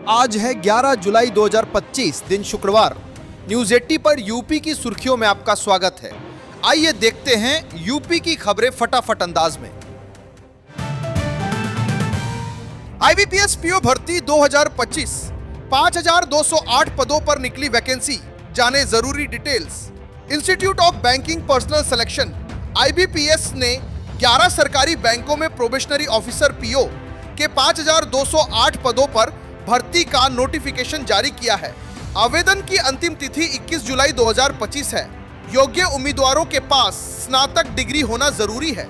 आज है 11 जुलाई 2025, दिन शुक्रवार। न्यूज 80 पर यूपी की सुर्खियों में आपका स्वागत है। आइए देखते हैं यूपी की खबरें फटाफट अंदाज में। आईबीपीएस पीओ भर्ती 2025, 5208 पदों पर निकली वैकेंसी, जाने जरूरी details. Institute of banking personal selection IBPS ने 11 सरकारी बैंकों में प्रोबेशनरी ऑफिसर पीओ के 5208 पदों पर भर्ती का नोटिफिकेशन जारी किया है। आवेदन की अंतिम तिथि 21 जुलाई 2025 है। योग्य उम्मीदवारों के पास स्नातक डिग्री होना जरूरी है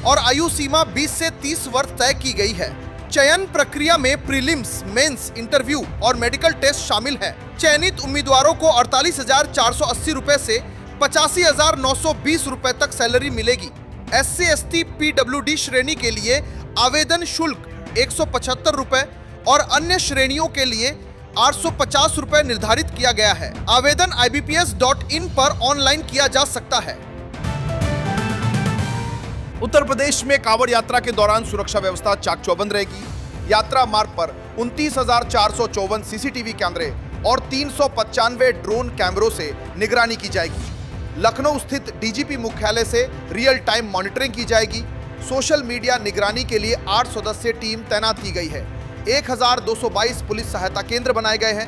और आयु सीमा 20 से 30 वर्ष तय की गई है। चयन प्रक्रिया में प्रीलिम्स, मेंस, इंटरव्यू और मेडिकल टेस्ट शामिल है। चयनित उम्मीदवारों को 48,480 रुपए से 85,920 रुपए तक सैलरी मिलेगी। SC, ST, PWD श्रेणी के लिए आवेदन शुल्क 175 रुपए और अन्य श्रेणियों के लिए 850 रुपए निर्धारित किया गया है। आवेदन ibps.in पर ऑनलाइन किया जा सकता है। उत्तर प्रदेश में कांवड़ यात्रा के दौरान सुरक्षा व्यवस्था चाक-चौबंद रहेगी। यात्रा मार्ग पर 29,454 सीसीटीवी कैमरे और 395 ड्रोन कैमरों से निगरानी की जाएगी। लखनऊ स्थित डीजीपी मुख्यालय से रियल टाइम मॉनिटरिंग की जाएगी। सोशल मीडिया निगरानी के लिए 8 सदस्यीय टीम तैनात की गई है। 1222 पुलिस सहायता केंद्र बनाए गए हैं।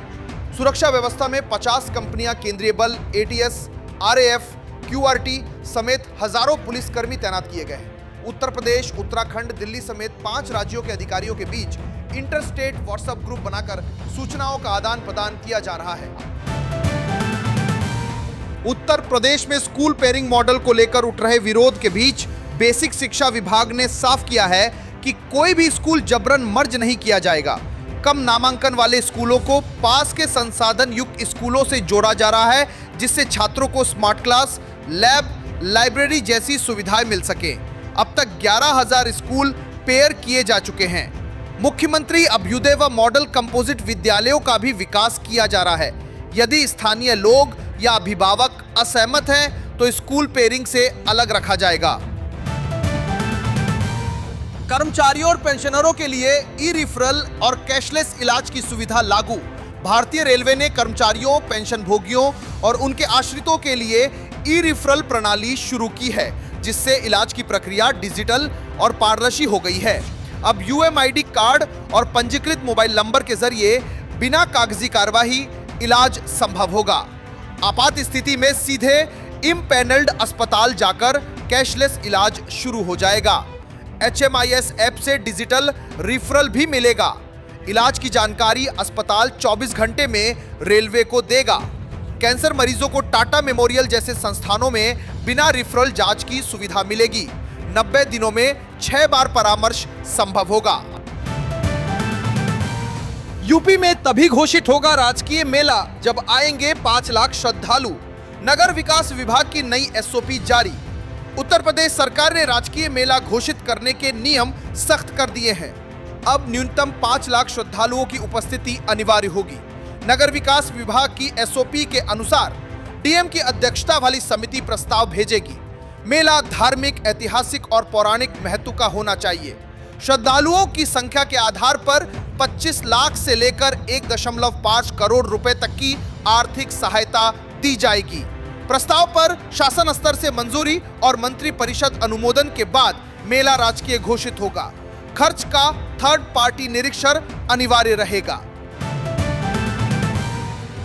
सुरक्षा व्यवस्था में 50 कंपनियां, केंद्रीय बल, ATS, RAF, QRT समेत हजारों पुलिसकर्मी तैनात किए गए हैं। उत्तर प्रदेश, उत्तराखंड, दिल्ली समेत 5 राज्यों के अधिकारियों के बीच इंटरस्टेट व्हाट्सएप ग्रुप बनाकर सूचनाओं का आदान प्रदान किया जा रहा है। उत्तर प्रदेश में स्कूल पेयरिंग मॉडल को लेकर उठ रहे विरोध के बीच बेसिक शिक्षा विभाग ने साफ किया है कि कोई भी स्कूल जबरन मर्ज नहीं किया जाएगा। कम नामांकन वाले स्कूलों को पास के संसाधन युक्त स्कूलों से जोड़ा जा रहा है, जिससे छात्रों को स्मार्ट क्लास, लैब, लाइब्रेरी जैसी सुविधाएं मिल सके। अब तक 11,000 स्कूल पेयर किए जा चुके हैं। मुख्यमंत्री अभ्युदय व मॉडल कंपोजिट विद्यालयों का भी विकास किया जा रहा है। यदि स्थानीय लोग या अभिभावक असहमत हैं तो स्कूल पेयरिंग से अलग रखा जाएगा। कर्मचारियों और पेंशनरों के लिए ई-रिफरल और कैशलेस इलाज की सुविधा लागू। भारतीय रेलवे ने कर्मचारियों, पेंशनभोगियों और उनके आश्रितों के लिए ई-रिफरल प्रणाली शुरू की है, जिससे इलाज की प्रक्रिया डिजिटल और पारदर्शी हो गई है। अब UMID कार्ड और पंजीकृत मोबाइल नंबर के जरिए बिना कागजी कार्यवाही इलाज संभव होगा। आपात स्थिति में सीधे इम्पैनल्ड अस्पताल जाकर कैशलेस इलाज शुरू हो जाएगा। HMIS ऐप से डिजिटल रिफरल भी मिलेगा। इलाज की जानकारी अस्पताल 24 घंटे में रेलवे को देगा। कैंसर मरीजों को टाटा मेमोरियल जैसे संस्थानों में बिना रिफरल जांच की सुविधा मिलेगी। 90 दिनों में 6 बार परामर्श संभव होगा। यूपी में तभी घोषित होगा राजकीय मेला जब आएंगे 5 लाख श्रद्धालु। नगर विकास विभाग की नई SOP जारी। उत्तर प्रदेश सरकार ने राजकीय मेला घोषित करने के नियम सख्त कर दिए हैं। अब न्यूनतम 5 लाख श्रद्धालुओं की उपस्थिति अनिवार्य होगी। नगर विकास विभाग की SOP के अनुसार DM की अध्यक्षता वाली समिति प्रस्ताव भेजेगी। मेला धार्मिक, ऐतिहासिक और पौराणिक महत्व का होना चाहिए। श्रद्धालुओं की संख्या के आधार पर 25 लाख से लेकर 1.5 करोड़ रुपए तक की आर्थिक सहायता दी जाएगी। प्रस्ताव पर शासन स्तर से मंजूरी और मंत्री परिषद अनुमोदन के बाद मेला राजकीय घोषित होगा। खर्च का थर्ड पार्टी निरीक्षण अनिवार्य रहेगा।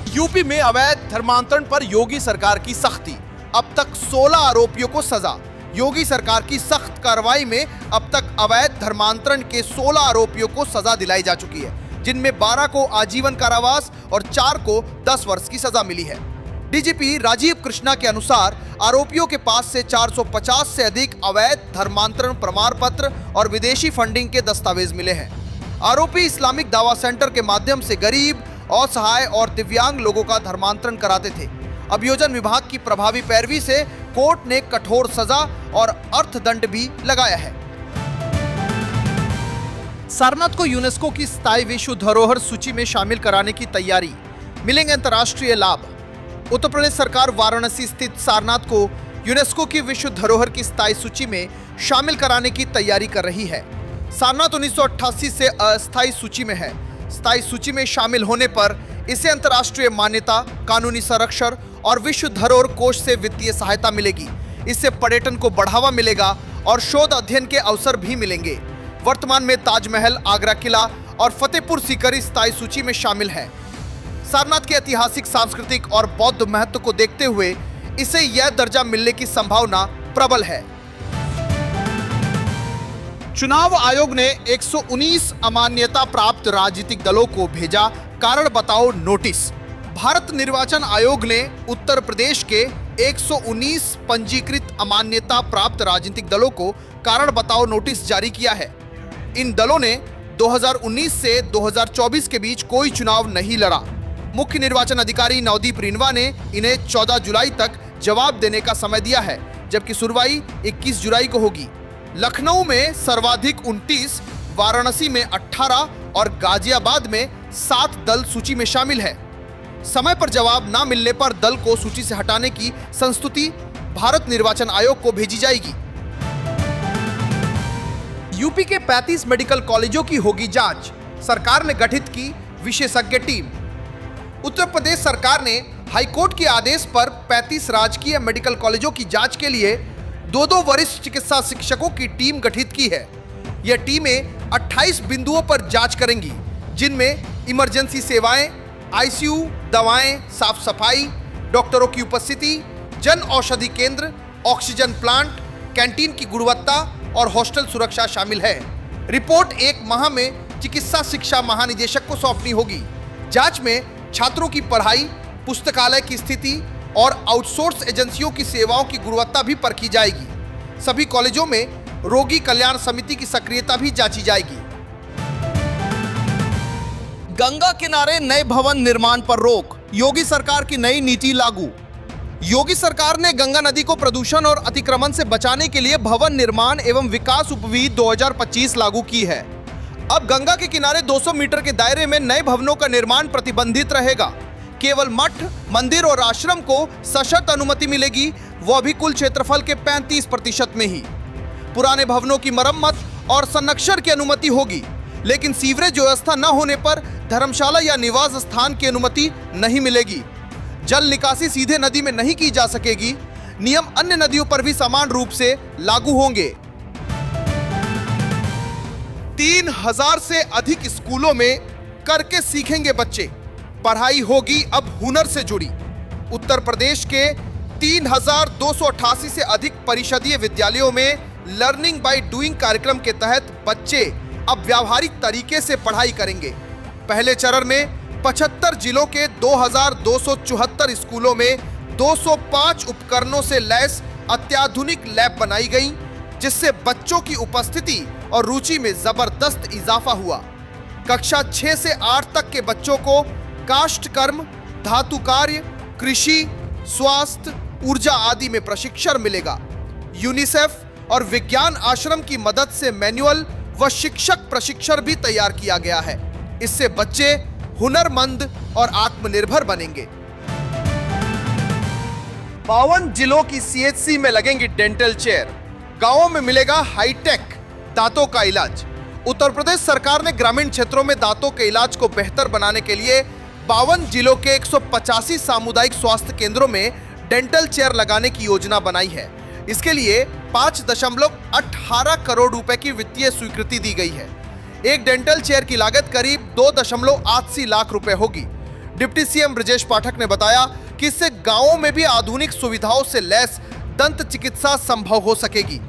यूपी में अवैध धर्मांतरण पर योगी सरकार की सख्ती। अब तक 16 आरोपियों को सजा। योगी सरकार की सख्त कार्रवाई में अब तक अवैध धर्मांतरण के 16 आरोपियों को सजा दिलाई जा चुकी है, जिनमें 12 को आजीवन कारावास और 4 को 10 वर्ष की सजा मिली है। डीजीपी राजीव कृष्णा के अनुसार आरोपियों के पास से 450 से अधिक अवैध धर्मांतरण प्रमाण पत्र और विदेशी फंडिंग के दस्तावेज मिले हैं। आरोपी इस्लामिक दावा सेंटर के माध्यम से गरीब, असहाय और दिव्यांग लोगों का धर्मांतरण कराते थे। अभियोजन विभाग की प्रभावी पैरवी से कोर्ट ने कठोर सजा और अर्थदंड भी लगाया है। सारनाथ को यूनेस्को की स्थायी विश्व धरोहर सूची में शामिल कराने की तैयारी। मिलेंगे अंतर्राष्ट्रीय लाभ। उत्तर प्रदेश सरकार वाराणसी स्थित सारनाथ को यूनेस्को की विश्व धरोहर की स्थायी सूची में शामिल कराने की तैयारी कर रही है। सारनाथ 1988 से अस्थायी सूची में है। स्थायी सूची में शामिल होने पर इसे अंतर्राष्ट्रीय मान्यता, कानूनी संरक्षण और विश्व धरोहर कोष से वित्तीय सहायता मिलेगी। इससे पर्यटन को बढ़ावा मिलेगा और शोध अध्ययन के अवसर भी मिलेंगे। वर्तमान में ताजमहल, आगरा किला और फतेहपुर सीकरी स्थायी सूची में शामिल है। सारनाथ के ऐतिहासिक, सांस्कृतिक और बौद्ध महत्व को देखते हुए इसे यह दर्जा मिलने की संभावना प्रबल है। चुनाव आयोग ने 119 अमान्यता प्राप्त राजनीतिक दलों को भेजा कारण बताओ नोटिस। भारत निर्वाचन आयोग ने उत्तर प्रदेश के 119 पंजीकृत अमान्यता प्राप्त राजनीतिक दलों को कारण बताओ नोटिस जारी किया है। इन दलों ने 2019 से 2024 के बीच कोई चुनाव नहीं लड़ा। मुख्य निर्वाचन अधिकारी नवदीप रिनवा ने इन्हें 14 जुलाई तक जवाब देने का समय दिया है, जबकि सुनवाई 21 जुलाई को होगी। लखनऊ में सर्वाधिक 29, वाराणसी में 18 और गाजियाबाद में 7 दल सूची में शामिल है। समय पर जवाब न मिलने पर दल को सूची से हटाने की संस्तुति भारत निर्वाचन आयोग को भेजी जाएगी। यूपी के 35 मेडिकल कॉलेजों की होगी जांच, सरकार ने गठित की विशेषज्ञ टीम। उत्तर प्रदेश सरकार ने हाईकोर्ट के आदेश पर 35 राजकीय मेडिकल कॉलेजों की जांच के लिए 2 वरिष्ठ चिकित्सा शिक्षकों की टीम गठित की है। यह टीमें 28 बिंदुओं पर जांच करेंगी, जिनमें इमरजेंसी सेवाएं, आईसीयू, दवाएं, साफ सफाई, डॉक्टरों की उपस्थिति, जन औषधि केंद्र, ऑक्सीजन प्लांट, कैंटीन की गुणवत्ता और हॉस्टल सुरक्षा शामिल है। रिपोर्ट 1 माह में चिकित्सा शिक्षा महानिदेशक को सौंपनी होगी। जांच में छात्रों की पढ़ाई, पुस्तकालय की स्थिति और आउटसोर्स एजेंसियों की सेवाओं की गुणवत्ता भी परखी जाएगी। सभी कॉलेजों में रोगी कल्याण समिति की सक्रियता भी जांची जाएगी। गंगा किनारे नए भवन निर्माण पर रोक, योगी सरकार की नई नीति लागू। योगी सरकार ने गंगा नदी को प्रदूषण और अतिक्रमण से बचाने के लिए भवन निर्माण एवं विकास उपविधि 2025 लागू की है। अब गंगा के किनारे 200 मीटर के दायरे में नए भवनों का निर्माण प्रतिबंधित रहेगा। केवल मठ, मंदिर और आश्रम को सशर्त अनुमति मिलेगी, वह भी कुल क्षेत्रफल के 35% में ही। पुराने भवनों की मरम्मत और संरक्षण की अनुमति होगी, लेकिन सीवरेज व्यवस्था न होने पर धर्मशाला या निवास स्थान की अनुमति नहीं मिलेगी। जल निकासी सीधे नदी में नहीं की जा सकेगी। नियम अन्य नदियों पर भी समान रूप से लागू होंगे। 3000 से अधिक स्कूलों में करके सीखेंगे बच्चे, पढ़ाई होगी अब हुनर से जुड़ी। उत्तर प्रदेश के 3288 से अधिक परिषदीय विद्यालयों में लर्निंग बाय डूइंग कार्यक्रम के तहत बच्चे अब व्यावहारिक तरीके से पढ़ाई करेंगे। पहले चरण में 75 जिलों के 2274 स्कूलों में 205 उपकरणों से लैस अत्याधुनिक लैब बनाई गई, जिससे बच्चों की उपस्थिति और रुचि में जबरदस्त इजाफा हुआ। कक्षा 6 से 8 तक के बच्चों को काष्ठ कर्म, धातु कार्य, कृषि, स्वास्थ्य, ऊर्जा आदि में प्रशिक्षण मिलेगा। यूनिसेफ और विज्ञान आश्रम की मदद से मैनुअल व शिक्षक प्रशिक्षण भी तैयार किया गया है। इससे बच्चे हुनरमंद और आत्मनिर्भर बनेंगे। 52 जिलों की सीएचसी में लगेंगी डेंटल चेयर। गांवों में मिलेगा हाईटेक दांतों का इलाज। उत्तर प्रदेश सरकार ने ग्रामीण क्षेत्रों में दांतों के इलाज को बेहतर बनाने के लिए 52 जिलों के 185 सामुदायिक स्वास्थ्य केंद्रों में डेंटल चेयर लगाने की योजना बनाई है। इसके लिए 5.18 करोड़ रुपए की वित्तीय स्वीकृति दी गई है। एक डेंटल चेयर की लागत करीब 2.80 लाख रुपए होगी। डिप्टी सीएम ब्रजेश पाठक ने बताया कि इससे गांवों में भी आधुनिक सुविधाओं से लैस दंत चिकित्सा संभव हो सकेगी।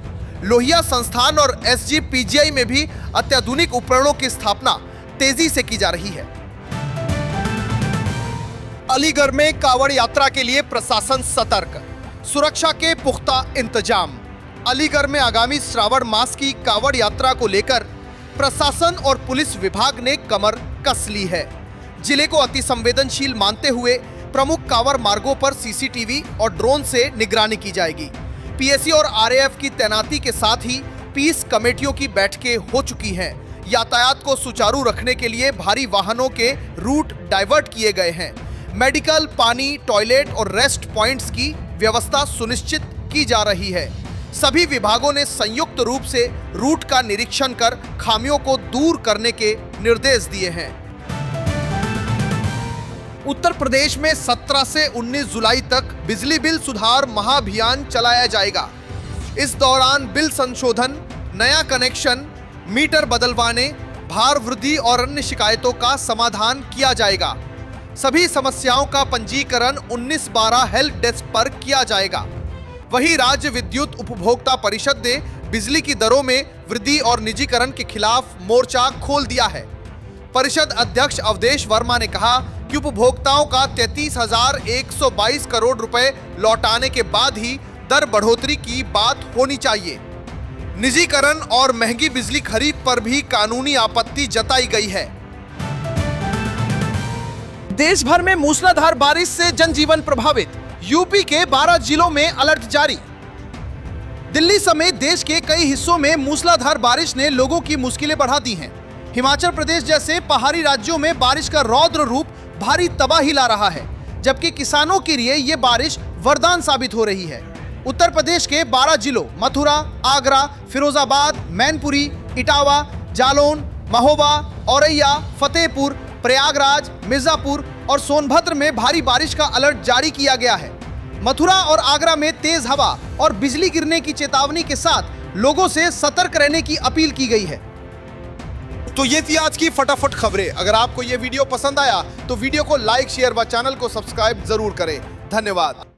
लोहिया संस्थान और एसजीपीजीआई में भी अत्याधुनिक उपकरणों की स्थापना तेजी से की जा रही है। अलीगढ़ में कांवड़ यात्रा के लिए प्रशासन सतर्क, सुरक्षा के पुख्ता इंतजाम। अलीगढ़ में आगामी श्रावण मास की कांवड़ यात्रा को लेकर प्रशासन और पुलिस विभाग ने कमर कस ली है। जिले को अति संवेदनशील मानते हुए प्रमुख कांवड़ मार्गों पर सीसीटीवी और ड्रोन से निगरानी की जाएगी। पीएसी और आरएएफ की तैनाती के साथ ही पीस कमेटियों की बैठकें हो चुकी हैं। यातायात को सुचारू रखने के लिए भारी वाहनों के रूट डाइवर्ट किए गए हैं। मेडिकल, पानी, टॉयलेट और रेस्ट पॉइंट्स की व्यवस्था सुनिश्चित की जा रही है। सभी विभागों ने संयुक्त रूप से रूट का निरीक्षण कर खामियों को दूर करने के निर्देश दिए हैं। उत्तर प्रदेश में 17 से 19 जुलाई तक बिजली बिल सुधार महाअभियान चलाया जाएगा। इस दौरान बिल संशोधन, नया कनेक्शन, मीटर बदलवाने, भार वृद्धि और अन्य शिकायतों का समाधान किया जाएगा। सभी समस्याओं का पंजीकरण 1912 हेल्प डेस्क पर किया जाएगा। वहीं राज्य विद्युत उपभोक्ता परिषद ने बिजली की दरों में वृद्धि और निजीकरण के खिलाफ मोर्चा खोल दिया है। परिषद अध्यक्ष अवधेश वर्मा ने कहा कि उपभोक्ताओं का 33,122 करोड़ रुपए लौटाने के बाद ही दर बढ़ोतरी की बात होनी चाहिए। निजीकरण और महंगी बिजली खरीद पर भी कानूनी आपत्ति जताई गई है। देश भर में मूसलाधार बारिश से जनजीवन प्रभावित, यूपी के 12 जिलों में अलर्ट जारी। दिल्ली समेत देश के कई हिस्सों में मूसलाधार बारिश ने लोगों की मुश्किलें बढ़ा दी हैं। हिमाचल प्रदेश जैसे पहाड़ी राज्यों में बारिश का रौद्र रूप भारी तबाही ला रहा है, जबकि किसानों के लिए ये बारिश वरदान साबित हो रही है। उत्तर प्रदेश के 12 जिलों मथुरा, आगरा, फिरोजाबाद, मैनपुरी, इटावा, जालौन, महोबा, औरैया, फतेहपुर, प्रयागराज, मिर्जापुर और सोनभद्र में भारी बारिश का अलर्ट जारी किया गया है। मथुरा और आगरा में तेज हवा और बिजली गिरने की चेतावनी के साथ लोगों से सतर्क रहने की अपील की गई है। तो ये थी आज की फटाफट खबरें। अगर आपको ये वीडियो पसंद आया तो वीडियो को लाइक, शेयर व चैनल को सब्सक्राइब जरूर करें। धन्यवाद।